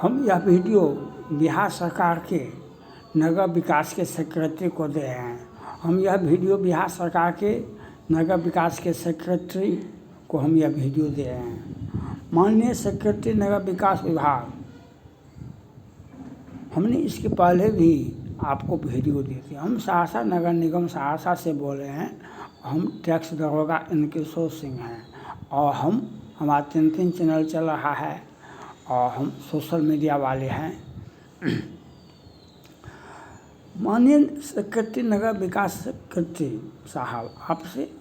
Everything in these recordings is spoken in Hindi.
हम यह वीडियो बिहार सरकार के नगर विकास के सेक्रेटरी को दे रहे हैं। हम यह वीडियो बिहार सरकार के नगर विकास के सेक्रेटरी को हम यह वीडियो दे रहे हैं। माननीय सेक्रेटरी नगर विकास विभाग, हमने इसके पहले भी आपको वीडियो दी थी। हम सहरसा नगर निगम सहरसा से बोल रहे हैं। हम टैक्स दरोगा इनके किशोर सिंह हैं और हमारा 3 चैनल चल रहा है और हम सोशल मीडिया वाले हैं। माननीय सेक्रेटरी नगर विकास सेक्रेटरी साहब, आपसे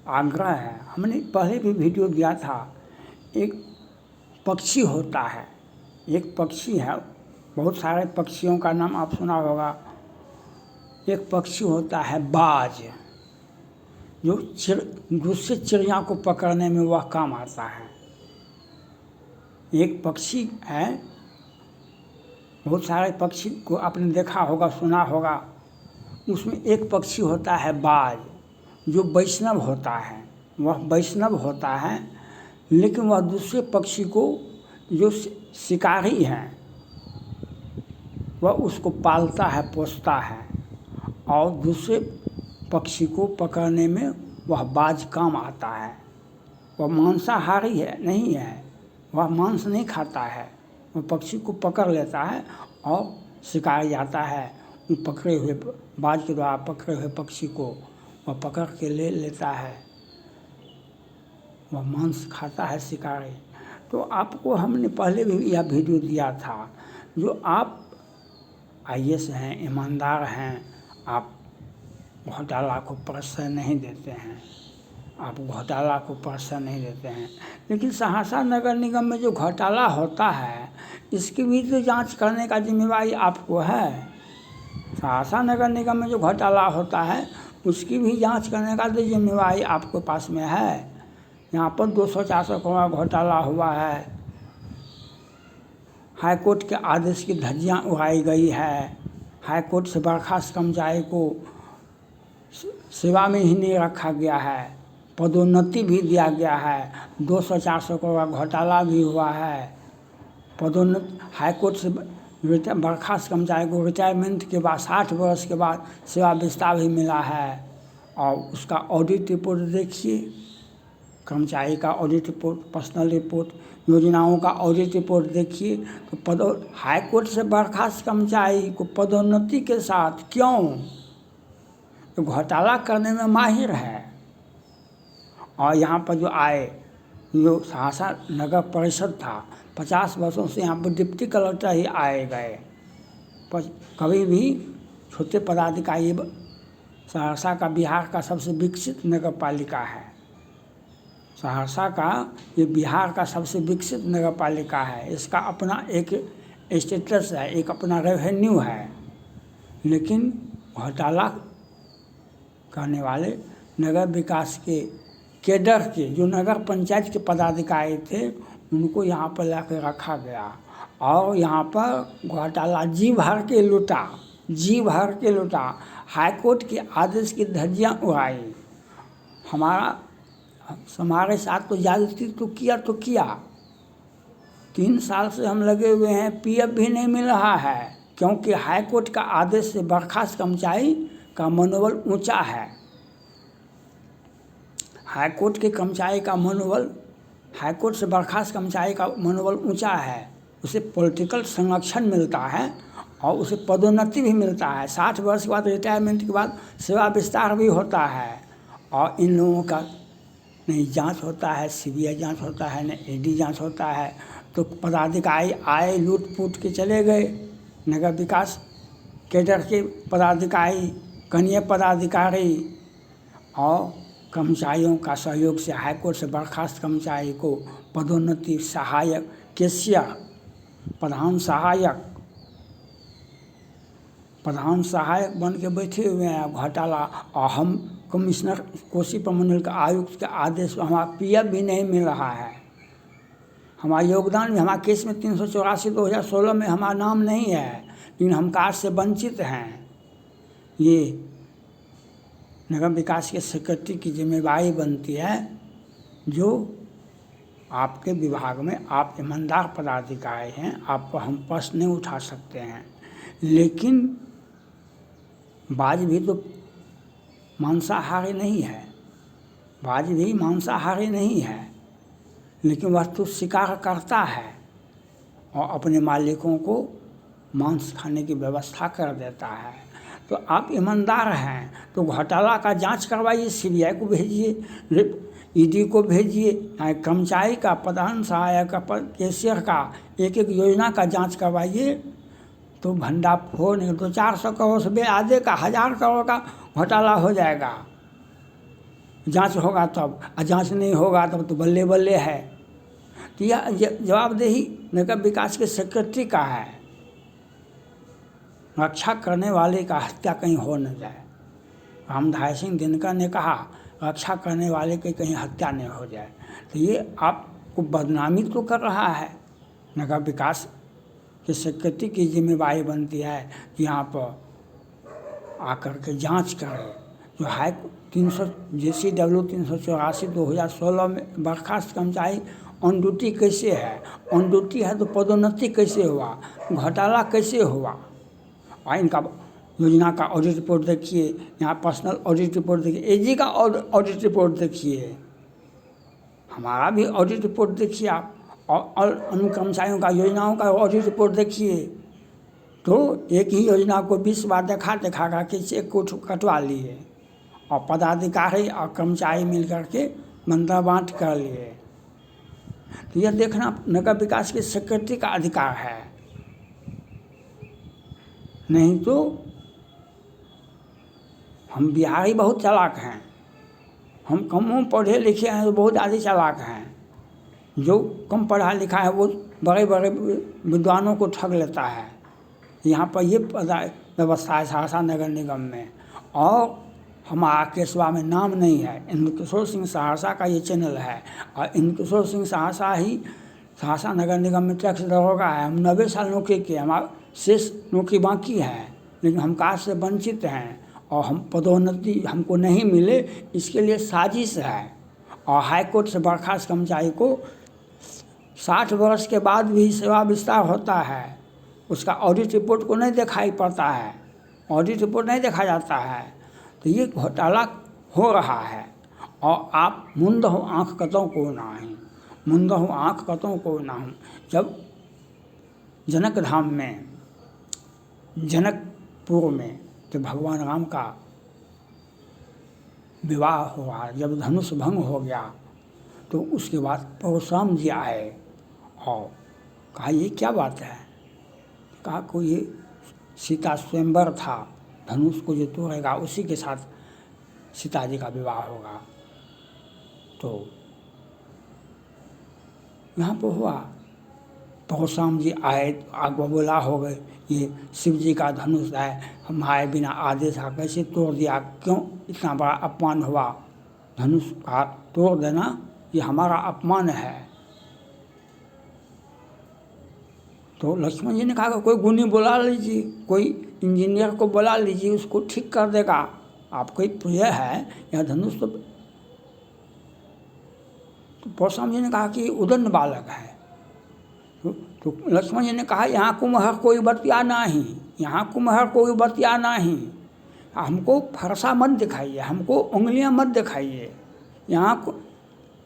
आग्रह है, हमने पहले भी वीडियो दिया था। एक पक्षी होता है, एक पक्षी है, बहुत सारे पक्षियों का नाम आप सुना होगा। एक पक्षी होता है बाज, जो दूसरे चिड़िया को पकड़ने में वह काम आता है। एक पक्षी है, बहुत सारे पक्षी को आपने देखा होगा, सुना होगा। उसमें एक पक्षी होता है बाज, जो वैष्णव होता है। वह वैष्णव होता है, लेकिन वह दूसरे पक्षी को, जो शिकारी हैं, वह उसको पालता है, पोसता है और दूसरे पक्षी को पकड़ने में वह बाज काम आता है। वह मांसाहारी है, नहीं है, वह मांस नहीं खाता है। वह पक्षी को पकड़ लेता है और शिकार जाता है। उन पकड़े हुए बाज के द्वारा पकड़े हुए पक्षी को वह पकड़ के ले लेता है। वह मांस खाता है शिकारी। तो आपको हमने पहले भी यह वीडियो दिया था। जो आप IAS हैं, ईमानदार हैं, आप घोटाला को प्रश्रय नहीं देते हैं, आप घोटाला को प्रश्रय नहीं देते हैं। लेकिन सहरसा नगर निगम में जो घोटाला होता है, इसकी भी तो जांच करने का जिम्मेवारी आपको है। सहरसा नगर निगम में जो घोटाला होता है, उसकी भी जांच करने का तो जिम्मेवारी आपके पास में है। यहाँ पर 200-400 करोड़ घोटाला हुआ है। हाई कोर्ट के आदेश की धज्जियाँ उड़ाई गई है। हाई कोर्ट से बर्खास्त कर्मचारी को सेवा में ही नहीं रखा गया है, पदोन्नति भी दिया गया है। 200-400 करोड़ घोटाला भी हुआ है। पदोन्नति हाई कोर्ट से बर्खास्त कर्मचारी को रिटायरमेंट के बाद 60 वर्ष के बाद सेवा विस्तार भी मिला है। और उसका ऑडिट रिपोर्ट देखिए, कर्मचारी का ऑडिट रिपोर्ट, पर्सनल रिपोर्ट, योजनाओं का ऑडिट रिपोर्ट देखिए। तो हाई कोर्ट से बर्खास्त कर्मचारी को पदोन्नति के साथ क्यों? तो घोटाला करने में माहिर है। और यहाँ पर जो आए, जो सहरसा नगर परिषद था, 50 वर्षों से यहाँ पर डिप्टी कलेक्टर ही आए गए। पर कभी भी छोटे पदाधिकारी, सहरसा का बिहार का सबसे विकसित नगर पालिका है। सहरसा का ये बिहार का सबसे विकसित नगर पालिका है। इसका अपना एक स्टेटस है, एक अपना रेवेन्यू है। लेकिन घोटाला करने वाले नगर विकास के केडर के, जो नगर पंचायत के पदाधिकारी थे, उनको यहाँ पर लाकर रखा गया और यहाँ पर घोटाला जी भर के लूटा, जी भर के लूटा। हाई कोर्ट के आदेश की धज्जियाँ उड़ाई। हमारे साथ तो ज्यादती तो किया। 3 साल से हम लगे हुए हैं, PF भी नहीं मिल रहा है, क्योंकि हाई कोर्ट का आदेश से बर्खास्त कर्मचारी का मनोबल ऊंचा है। हाई कोर्ट के कर्मचारी का मनोबल, हाई कोर्ट से बर्खास्त कर्मचारी का मनोबल ऊंचा है। उसे पॉलिटिकल संरक्षण मिलता है और उसे पदोन्नति भी मिलता है। 60 वर्ष के बाद, रिटायरमेंट के बाद सेवा विस्तार भी होता है। और इन लोगों का नहीं जांच होता है, CBI जांच होता है, न ED जांच होता है। तो पदाधिकारी आए, लूट पूट के चले गए। नगर विकास केडर के पदाधिकारी, कनीय पदाधिकारी और कर्मचारियों का सहयोग से हाई कोर्ट से बर्खास्त कर्मचारी को पदोन्नति, सहायक, कैशियर, प्रधान सहायक बन के बैठे हुए हैं। घोटाला। और हम कमिश्नर कोसी प्रमंडल का आयुक्त के आदेश पर हमारा PF भी नहीं मिल रहा है। हमारा योगदान भी, हमारा केस में 384 2016 में हमारा नाम नहीं है, लेकिन हम कार्य से वंचित हैं। ये नगर विकास के सेक्रेटरी की जिम्मेदारी बनती है, जो आपके विभाग में आप ईमानदार पदाधिकारी हैं, आप पर हम प्रश्न नहीं उठा सकते हैं, लेकिन बाज भी तो मांसाहारी नहीं है, बाज भी मांसाहारी नहीं है, लेकिन वह तो शिकार करता है और अपने मालिकों को मांस खाने की व्यवस्था कर देता है। तो आप ईमानदार हैं तो घोटाला का जांच करवाइए, सीबीआई को भेजिए, ईडी को भेजिए, कर्मचारी का, प्रधान सहायक का, कैशियर का, एक एक योजना का जांच करवाइए। तो भंडाफोड़ 200-400 करोड़ से बे आधे का 1000 करोड़ का घोटाला हो जाएगा। जांच होगा तब, और जांच नहीं होगा तब तो बल्ले बल्ले है। तो यह जवाबदेही नगर विकास के सेक्रेटरी का है। रक्षा करने वाले का हत्या कहीं हो न जाए। रामधारी सिंह दिनकर ने कहा रक्षा करने वाले की कहीं हत्या नहीं हो जाए। तो ये आपको बदनामी तो कर रहा है। नगर विकास के सेक्रेटरी की जिम्मेवारी बनती है कि यहाँ पर आकर के जांच करें। जो हाई 300 JCW 384/2016 में बर्खास्त कर्मचारी ऑन ड्यूटी कैसे है, ऑन ड्यूटी है तो पदोन्नति कैसे हुआ, घोटाला कैसे हुआ, और इनका योजना का ऑडिट रिपोर्ट देखिए, यहाँ पर्सनल ऑडिट रिपोर्ट देखिए, एजी का ऑडिट रिपोर्ट देखिए, हमारा भी ऑडिट रिपोर्ट देखिए आप, और अन्य कर्मचारियों का योजनाओं का ऑडिट रिपोर्ट देखिए। तो एक ही योजना को 20 बार देखा के चेक को कटवा लिए और पदाधिकारी और कर्मचारी मिल करके बंदा बांट कर लिए। तो यह देखना नगर विकास के सेक्रेटरी का अधिकार है। नहीं तो हम बिहारी बहुत चालाक हैं, हम कम पढ़े लिखे हैं तो बहुत ज़्यादा चालाक हैं। जो कम पढ़ा लिखा है वो बड़े बड़े विद्वानों को ठग लेता है। यहाँ पर ये व्यवस्था है सहरसा नगर निगम में। और हमारा केसवा में नाम नहीं है, इंद्रकिशोर सिंह सहरसा का ये चैनल है, और इंद्रकिशोर सिंह सहरसा ही सहरसा नगर निगम में टैक्स दरोगा है। हम 90 साल नौकरी किए, हमारा शेष नौकरी बाकी है, लेकिन हम कार्य से वंचित हैं और हम पदोन्नति हमको नहीं मिले, इसके लिए साजिश है। और हाईकोर्ट से बर्खास्त कर्मचारी को 60 वर्ष के बाद भी सेवा विस्तार होता है, उसका ऑडिट रिपोर्ट को नहीं दिखाई पड़ता है, ऑडिट रिपोर्ट नहीं देखा जाता है। तो ये घोटाला हो रहा है और आप मुंद हो आँख कतों को नाही, मुंद हो आँख कतों को नाही। जब जनक धाम में, जनकपुर में जब भगवान राम का विवाह हुआ, जब धनुष भंग हो गया, तो उसके बाद परशुराम जी आए और कहा ये क्या बात है। कहा को ये सीता स्वयंवर था, धनुष को जो तोड़ेगा उसी के साथ सीता जी का विवाह होगा। तो यहाँ पर हुआ, परशुराम जी आए, आग बबूला हो गए, ये शिव जी का धनुष है, हमारे बिना आदेश का कैसे तोड़ दिया, क्यों इतना बड़ा अपमान हुआ, धनुष का तोड़ देना ये हमारा अपमान है। तो लक्ष्मण जी ने कहा कोई गुनी बुला लीजिए, कोई इंजीनियर को बुला लीजिए, उसको ठीक कर देगा, आपको एक प्रिय है यह धनुष। तो परशुराम जी ने कहा कि उदंड बालक है। तो लक्ष्मण जी ने कहा यहाँ कुम्हर कोई बतिया नहीं, यहाँ कुम्हर कोई बतिया नहीं, हमको फरसा मत दिखाइए, हमको उंगलियां मत दिखाइए। यहाँ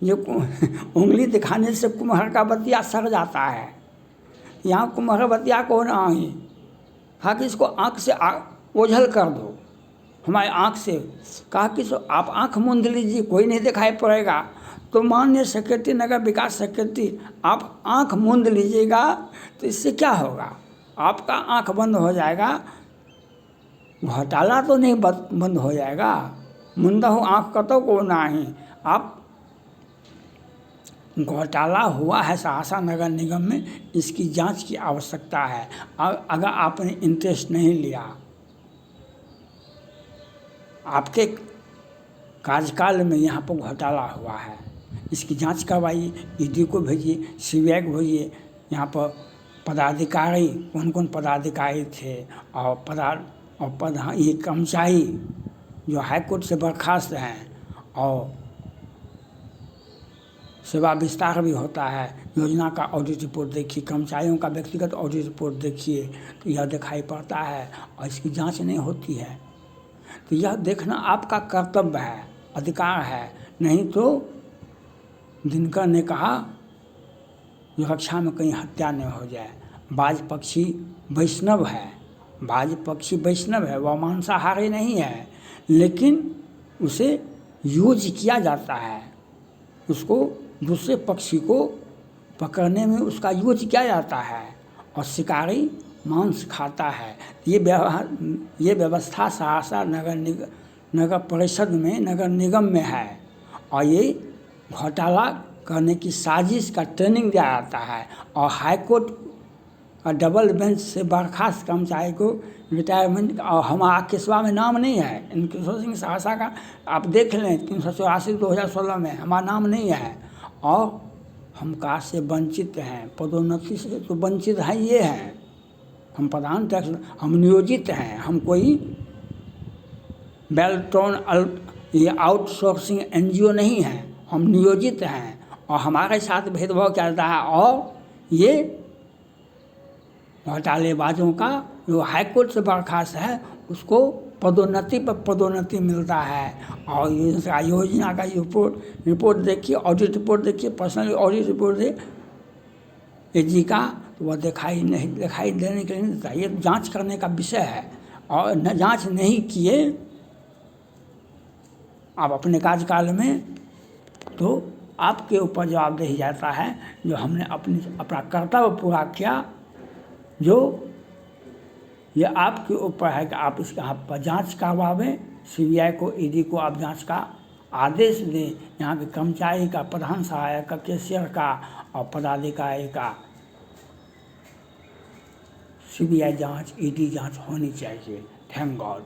ये उंगली दिखाने से कुम्हर का बतिया सड़ जाता है, यहाँ कुम्हर बतिया को नहीं। कहा कि इसको आँख से ओझल कर दो, हमारे आँख से। कहा कि आप आँख मूंद लीजिए, कोई नहीं दिखाई पड़ेगा। तो माननीय सेक्रेटरी, नगर विकास सेक्रेटरी, आप आँख मूंद लीजिएगा तो इससे क्या होगा, आपका आँख बंद हो जाएगा, घोटाला तो नहीं बंद हो जाएगा। मुंदा हो आँख कतों को नहीं। आप घोटाला हुआ है सहरसा नगर निगम में, इसकी जांच की आवश्यकता है। अगर आपने इंटरेस्ट नहीं लिया, आपके कार्यकाल में यहाँ पर घोटाला हुआ है, इसकी जांच करवाइए, ईडी को भेजिए, सीबीआई को भेजिए। यहाँ पर पदाधिकारी कौन कौन पदाधिकारी थे और ये कर्मचारी जो हाईकोर्ट से बर्खास्त हैं और सेवा विस्तार भी होता है। योजना का ऑडिट रिपोर्ट देखिए, कर्मचारियों का व्यक्तिगत ऑडिट रिपोर्ट देखिए तो यह दिखाई पड़ता है और इसकी जांच नहीं होती है। तो यह देखना आपका कर्तव्य है, अधिकार है। नहीं तो दिनकर ने कहा रक्षा में कहीं हत्या न हो जाए। बाज पक्षी वैष्णव है, बाज पक्षी वैष्णव है, वह मांसाहारी नहीं है, लेकिन उसे यूज किया जाता है। उसको दूसरे पक्षी को पकड़ने में उसका यूज किया जाता है और शिकारी मांस खाता है। ये व्यवस्था सहरसा नगर परिषद में, नगर निगम में है और ये घोटाला करने की साजिश का ट्रेनिंग दिया जाता है। और हाई कोर्ट का डबल बेंच से बर्खास्त कर्मचारी को रिटायरमेंट, और हमारा किस्वा में नाम नहीं है, इन किशोर सिंह सहरसा का आप देख लें 384/2016 में हमारा नाम नहीं है और हम कास्ट से वंचित हैं, पदोन्नति से तो वंचित हैं। ये हैं हम प्रधान टैक्स, हम नियोजित हैं, हम कोई बेल्ट्रॉन ये आउटसोर्सिंग NGO नहीं है, हम नियोजित हैं और हमारे साथ भेदभाव किया जाता है। और ये घोटालेबाजों का जो हाईकोर्ट से बर्खास्त है उसको पदोन्नति पर पदोन्नति मिलता है। और योजना का रिपोर्ट देखिए, ऑडिट रिपोर्ट देखिए, पर्सनल ऑडिट रिपोर्ट दे AG का, तो वह दिखाई देने के लिए नहीं देता। ये जांच करने का विषय है और न जांच नहीं किए आप अपने कार्यकाल में तो आपके ऊपर जवाबदेही जाता है। जो हमने अपना कर्तव्य पूरा किया, जो ये आपके ऊपर है कि आप इसका आप पर जाँच करवावें, CBI को, ED को आप जांच का आदेश दें। यहाँ के कर्मचारी का, प्रधान सहायक का, कैशियर का और पदाधिकारी का CBI जांच, ED जांच होनी चाहिए। Thank God.